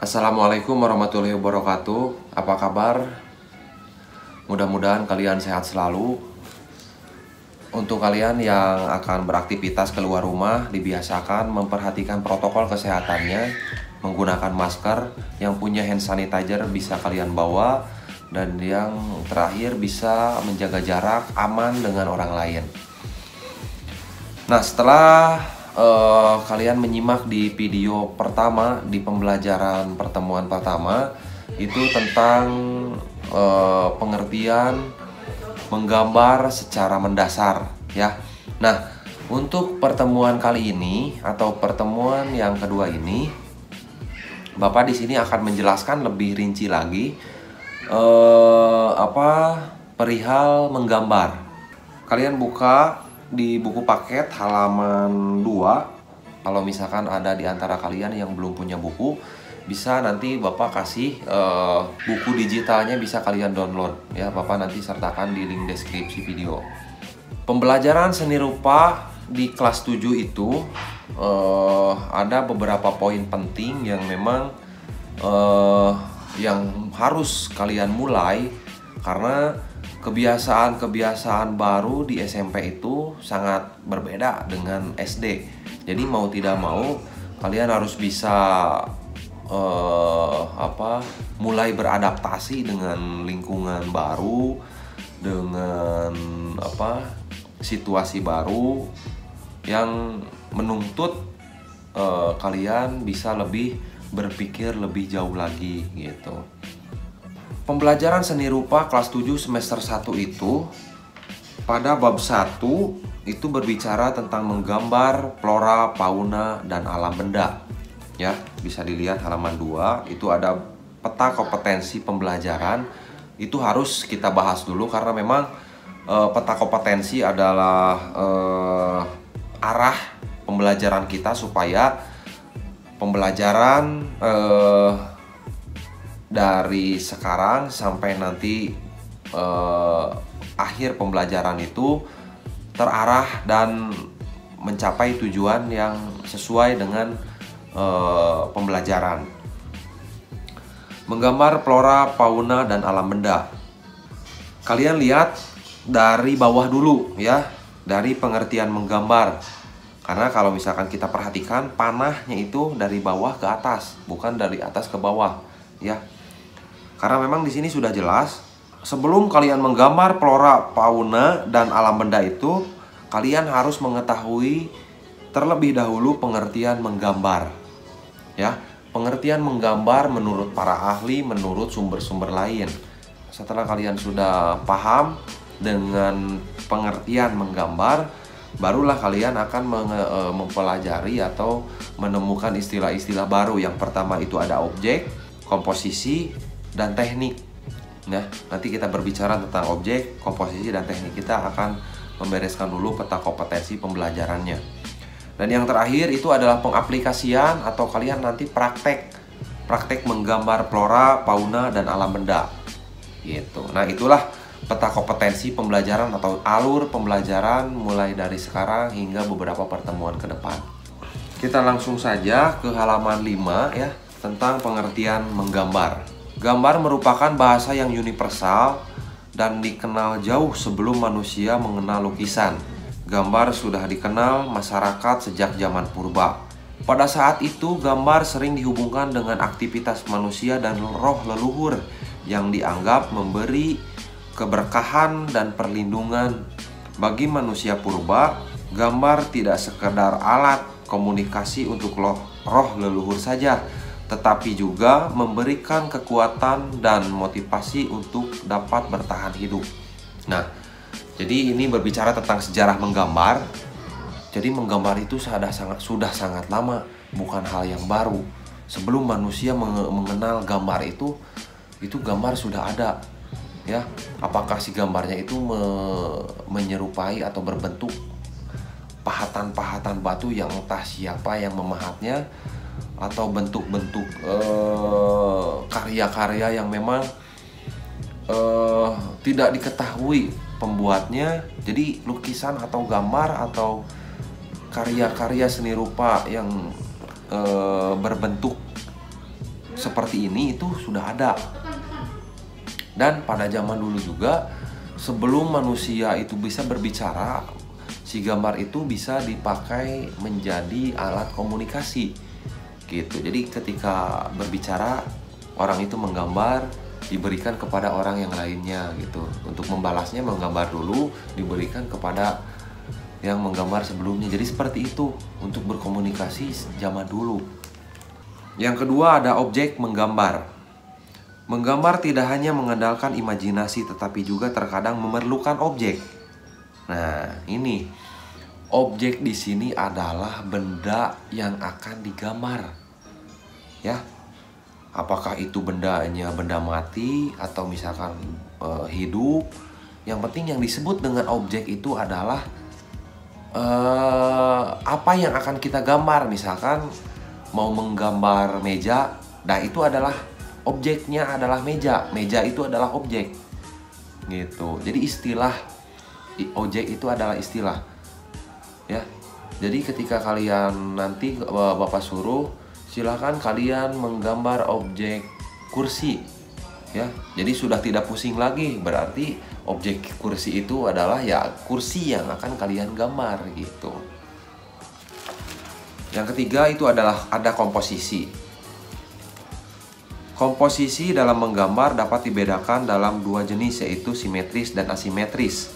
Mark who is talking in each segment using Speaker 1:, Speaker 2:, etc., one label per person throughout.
Speaker 1: Assalamualaikum warahmatullahi wabarakatuh. Apa kabar? Mudah-mudahan kalian sehat selalu. Untuk kalian yang akan beraktivitas keluar rumah, dibiasakan memperhatikan protokol kesehatannya, menggunakan masker, yang punya hand sanitizer bisa kalian bawa, dan yang terakhir bisa menjaga jarak aman dengan orang lain. Nah, setelah kalian menyimak di video pertama di pembelajaran pertemuan pertama itu tentang pengertian menggambar secara mendasar ya. Nah, untuk pertemuan kali ini atau pertemuan yang kedua ini, Bapak di sini akan menjelaskan lebih rinci lagi perihal menggambar. Kalian buka di buku paket halaman 2. Kalau misalkan ada di antara kalian yang belum punya buku, bisa nanti Bapak kasih buku digitalnya, bisa kalian download ya. Bapak nanti sertakan di link deskripsi video. Pembelajaran seni rupa di kelas 7 itu ada beberapa poin penting yang memang yang harus kalian mulai, karena kebiasaan-kebiasaan baru di SMP itu sangat berbeda dengan SD. Jadi mau tidak mau kalian harus bisa mulai beradaptasi dengan lingkungan baru, dengan situasi baru yang menuntut kalian bisa lebih berpikir lebih jauh lagi gitu. Pembelajaran seni rupa kelas 7 semester 1 itu pada bab 1 itu berbicara tentang menggambar flora, fauna, dan alam benda. Ya, bisa dilihat halaman 2, itu ada peta kompetensi pembelajaran. Itu harus kita bahas dulu karena memang peta kompetensi adalah arah pembelajaran kita supaya pembelajaran dari sekarang sampai nanti akhir pembelajaran itu terarah dan mencapai tujuan yang sesuai dengan pembelajaran. Menggambar flora, fauna, dan alam benda. Kalian lihat dari bawah dulu ya, dari pengertian menggambar. Karena kalau misalkan kita perhatikan, panahnya itu dari bawah ke atas, bukan dari atas ke bawah ya. Karena memang di sini sudah jelas, sebelum kalian menggambar flora, fauna, dan alam benda itu, kalian harus mengetahui terlebih dahulu pengertian menggambar. Ya, pengertian menggambar menurut para ahli, menurut sumber-sumber lain. Setelah kalian sudah paham dengan pengertian menggambar, barulah kalian akan mempelajari atau menemukan istilah-istilah baru. Yang pertama itu ada objek, komposisi, dan teknik. Nah, nanti kita berbicara tentang objek, komposisi, dan teknik. Kita akan membereskan dulu peta kompetensi pembelajarannya. Dan yang terakhir itu adalah pengaplikasian atau kalian nanti praktek menggambar flora, fauna, dan alam benda gitu. Nah, itulah peta kompetensi pembelajaran atau alur pembelajaran mulai dari sekarang hingga beberapa pertemuan ke depan. Kita langsung saja ke halaman 5 ya, tentang pengertian menggambar. Gambar merupakan bahasa yang universal dan dikenal jauh sebelum manusia mengenal lukisan. Gambar sudah dikenal masyarakat sejak zaman purba. Pada saat itu, gambar sering dihubungkan dengan aktivitas manusia dan roh leluhur yang dianggap memberi keberkahan dan perlindungan. Bagi manusia purba, gambar tidak sekedar alat komunikasi untuk roh leluhur saja, tetapi juga memberikan kekuatan dan motivasi untuk dapat bertahan hidup. Nah, jadi ini berbicara tentang sejarah menggambar. Jadi menggambar itu sudah sangat lama, bukan hal yang baru. Sebelum manusia mengenal gambar itu gambar sudah ada. Ya, apakah si gambarnya itu menyerupai atau berbentuk pahatan-pahatan batu yang entah siapa yang memahatnya, atau bentuk-bentuk karya-karya yang memang tidak diketahui pembuatnya. Jadi lukisan atau gambar atau karya-karya seni rupa yang berbentuk seperti ini itu sudah ada. Dan pada zaman dulu juga, sebelum manusia itu bisa berbicara, si gambar itu bisa dipakai menjadi alat komunikasi gitu. Jadi ketika berbicara, orang itu menggambar, diberikan kepada orang yang lainnya gitu. Untuk membalasnya menggambar dulu, diberikan kepada yang menggambar sebelumnya. Jadi seperti itu untuk berkomunikasi zaman dulu. Yang kedua ada objek menggambar. Menggambar tidak hanya mengandalkan imajinasi, tetapi juga terkadang memerlukan objek. Nah, ini objek di sini adalah benda yang akan digambar. Ya. Apakah itu bendanya benda mati atau misalkan hidup? Yang penting yang disebut dengan objek itu adalah apa yang akan kita gambar. Misalkan mau menggambar meja, nah itu adalah objeknya adalah meja. Meja itu adalah objek. Gitu. Jadi istilah objek itu adalah istilah. Ya. Jadi ketika kalian nanti Bapak suruh, silakan kalian menggambar objek kursi. Ya. Jadi sudah tidak pusing lagi, berarti objek kursi itu adalah ya kursi yang akan kalian gambar gitu. Yang ketiga itu adalah ada komposisi. Komposisi dalam menggambar dapat dibedakan dalam dua jenis, yaitu simetris dan asimetris.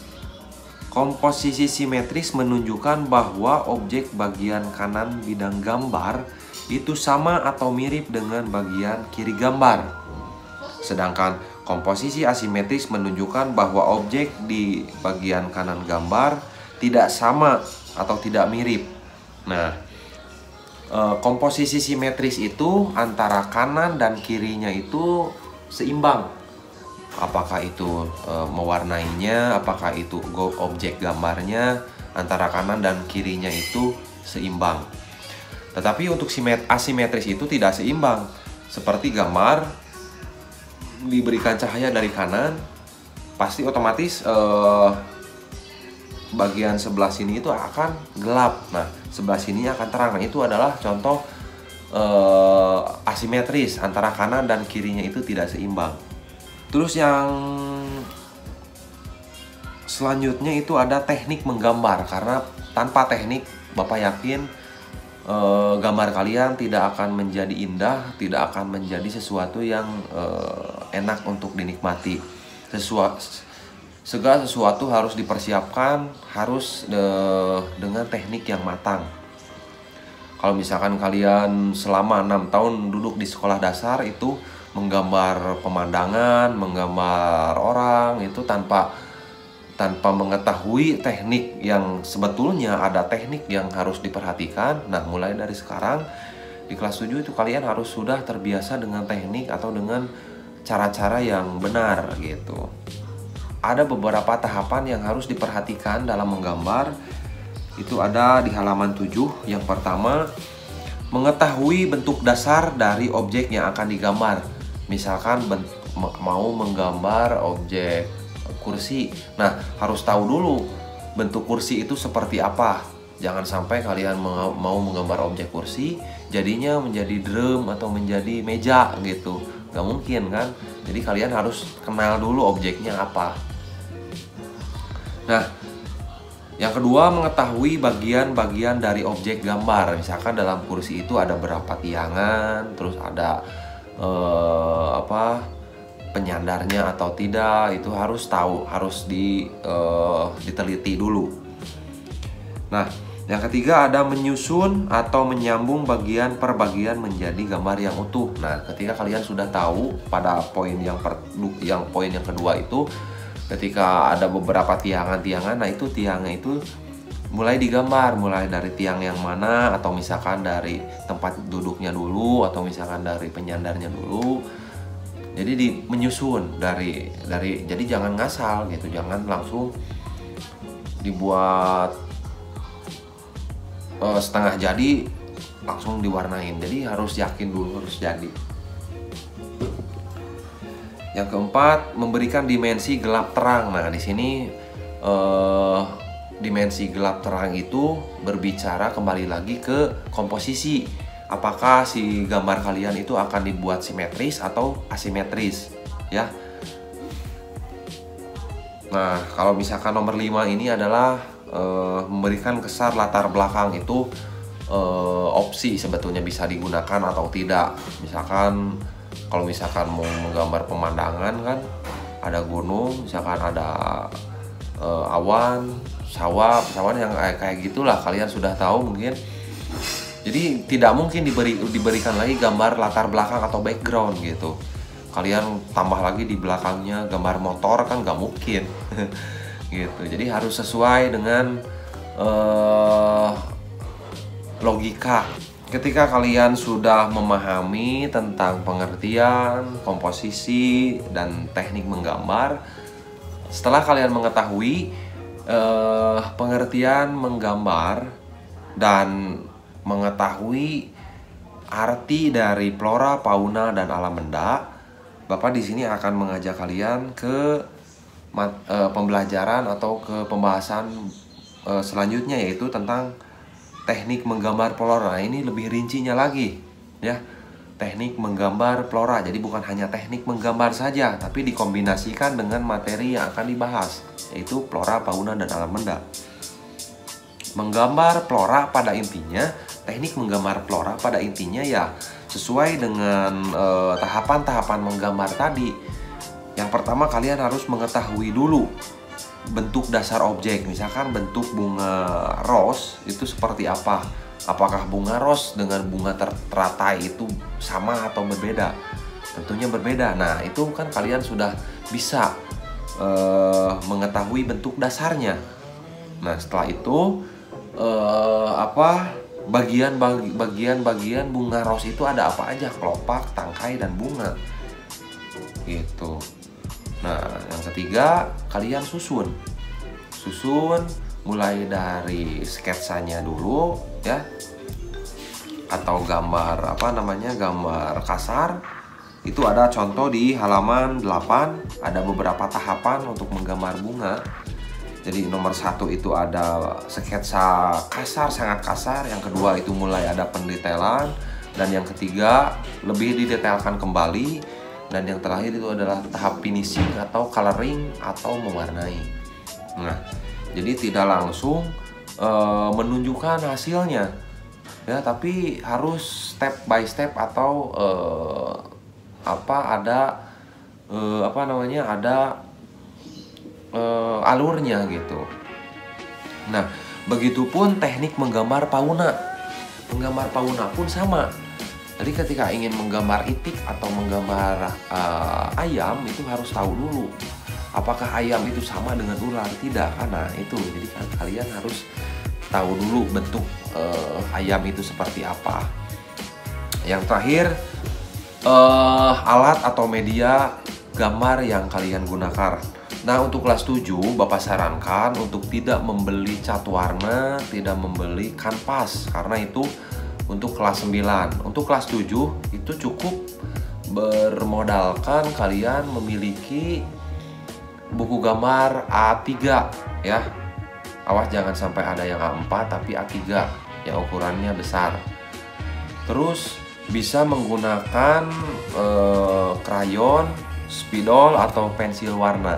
Speaker 1: Komposisi simetris menunjukkan bahwa objek bagian kanan bidang gambar itu sama atau mirip dengan bagian kiri gambar. Sedangkan komposisi asimetris menunjukkan bahwa objek di bagian kanan gambar tidak sama atau tidak mirip. Nah, komposisi simetris itu antara kanan dan kirinya itu seimbang. Apakah itu mewarnainya, apakah itu objek gambarnya, antara kanan dan kirinya itu seimbang. Tetapi untuk asimetris itu tidak seimbang. Seperti gambar diberikan cahaya dari kanan, pasti otomatis bagian sebelah sini itu akan gelap. Nah, sebelah sini akan terang. Nah, itu adalah contoh asimetris, antara kanan dan kirinya itu tidak seimbang. Terus yang selanjutnya itu ada teknik menggambar. Karena tanpa teknik, Bapak yakin gambar kalian tidak akan menjadi indah, tidak akan menjadi sesuatu yang enak untuk dinikmati. Segala sesuatu harus dipersiapkan, harus dengan teknik yang matang. Kalau misalkan kalian selama 6 tahun duduk di sekolah dasar itu menggambar pemandangan, menggambar orang itu tanpa mengetahui teknik yang sebetulnya ada teknik yang harus diperhatikan. Nah, mulai dari sekarang di kelas 7 itu kalian harus sudah terbiasa dengan teknik atau dengan cara-cara yang benar gitu. Ada beberapa tahapan yang harus diperhatikan dalam menggambar. Itu ada di halaman 7. Yang pertama, mengetahui bentuk dasar dari objek yang akan digambar. Misalkan mau menggambar objek kursi. Nah, harus tahu dulu bentuk kursi itu seperti apa. Jangan sampai kalian mau menggambar objek kursi, jadinya menjadi drum atau menjadi meja gitu. Gak mungkin kan? Jadi kalian harus kenal dulu objeknya apa. Nah, yang kedua, mengetahui bagian-bagian dari objek gambar. Misalkan dalam kursi itu ada berapa tiangan, terus ada penyandarnya atau tidak, itu harus tahu, harus diteliti dulu. Nah, yang ketiga ada menyusun atau menyambung bagian per bagian menjadi gambar yang utuh. Nah, ketika kalian sudah tahu pada poin poin yang kedua itu, ketika ada beberapa tiangan-tiangan, nah itu tiangnya itu mulai digambar, mulai dari tiang yang mana, atau misalkan dari tempat duduknya dulu, atau misalkan dari penyandarnya dulu. Jadi menyusun dari jadi jangan ngasal gitu, jangan langsung dibuat setengah jadi langsung diwarnain. Jadi harus yakin dulu, harus jadi. Yang keempat, memberikan dimensi gelap terang. Nah, di sini dimensi gelap terang itu berbicara kembali lagi ke komposisi. apakah si gambar kalian itu akan dibuat simetris atau asimetris ya. Nah, kalau misalkan nomor 5 ini adalah memberikan kesan latar belakang itu opsi sebetulnya bisa digunakan atau tidak. Misalkan kalau misalkan mau menggambar pemandangan kan ada gunung, misalkan ada awan, sawah yang kayak gitulah, kalian sudah tahu mungkin. Jadi tidak mungkin diberikan lagi gambar latar belakang atau background gitu. Kalian tambah lagi di belakangnya gambar motor kan nggak mungkin gitu. Jadi harus sesuai dengan logika. Ketika kalian sudah memahami tentang pengertian, komposisi, dan teknik menggambar, setelah kalian mengetahui pengertian menggambar dan mengetahui arti dari flora, fauna, dan alam benda, Bapak di sini akan mengajak kalian ke pembelajaran atau ke pembahasan selanjutnya, yaitu tentang teknik menggambar flora. Nah, ini lebih rincinya lagi ya. Teknik menggambar flora. Jadi bukan hanya teknik menggambar saja, tapi dikombinasikan dengan materi yang akan dibahas, yaitu flora, fauna, dan alam benda. Menggambar flora pada intinya, teknik menggambar flora pada intinya ya sesuai dengan tahapan-tahapan menggambar tadi. Yang pertama, kalian harus mengetahui dulu bentuk dasar objek. Misalkan bentuk bunga ros itu seperti apa. Apakah bunga ros dengan bunga teratai itu sama atau berbeda? Tentunya berbeda. Nah, itu kan kalian sudah bisa mengetahui bentuk dasarnya. Nah, setelah itu bagian-bagian bunga ros itu ada apa aja? Kelopak, tangkai, dan bunga gitu. Nah, yang ketiga, kalian susun mulai dari sketsanya dulu ya, atau gambar gambar kasar. Itu ada contoh di halaman 8, ada beberapa tahapan untuk menggambar bunga. Jadi nomor 1 itu ada sketsa kasar, sangat kasar. Yang kedua itu mulai ada pendetailan, dan yang ketiga lebih didetailkan kembali. Dan yang terakhir itu adalah tahap finishing atau coloring atau mewarnai. Nah, jadi tidak langsung menunjukkan hasilnya ya, tapi harus step by step atau ada alurnya gitu. Nah, begitupun teknik menggambar fauna. Menggambar fauna pun sama. Jadi ketika ingin menggambar itik atau menggambar ayam, itu harus tahu dulu apakah ayam itu sama dengan ular, tidak. Karena itu, jadi kalian harus tahu dulu bentuk ayam itu seperti apa. Yang terakhir, alat atau media gambar yang kalian gunakan. Nah, untuk kelas 7 Bapak sarankan untuk tidak membeli cat warna, tidak membeli kanvas, karena itu untuk kelas 9. Untuk kelas 7 itu cukup bermodalkan kalian memiliki buku gambar A3 ya. Awas jangan sampai ada yang A4 tapi A3 yang ukurannya besar. Terus bisa menggunakan krayon, spidol, atau pensil warna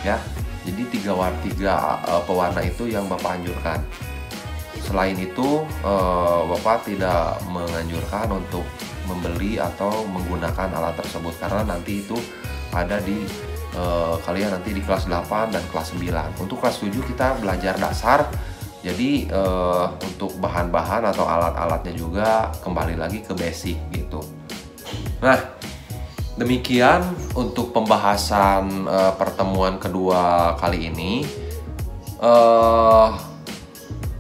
Speaker 1: ya. Jadi tiga pewarna itu yang Bapak anjurkan. Selain itu, Bapak tidak menganjurkan untuk membeli atau menggunakan alat tersebut, karena nanti itu ada di kalian nanti di kelas 8 dan kelas 9. Untuk kelas 7 kita belajar dasar, jadi untuk bahan-bahan atau alat-alatnya juga kembali lagi ke basic gitu. Nah, demikian untuk pembahasan pertemuan kedua kali ini.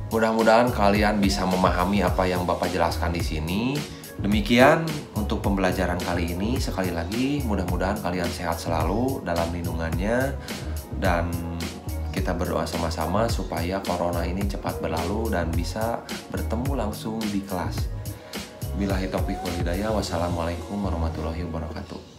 Speaker 1: Mudah-mudahan kalian bisa memahami apa yang Bapak jelaskan di sini. Demikian untuk pembelajaran kali ini. Sekali lagi, mudah-mudahan kalian sehat selalu dalam lindungannya, dan kita berdoa sama-sama supaya corona ini cepat berlalu dan bisa bertemu langsung di kelas. Billahi taufiq wal hidayah. Wassalamualaikum warahmatullahi wabarakatuh.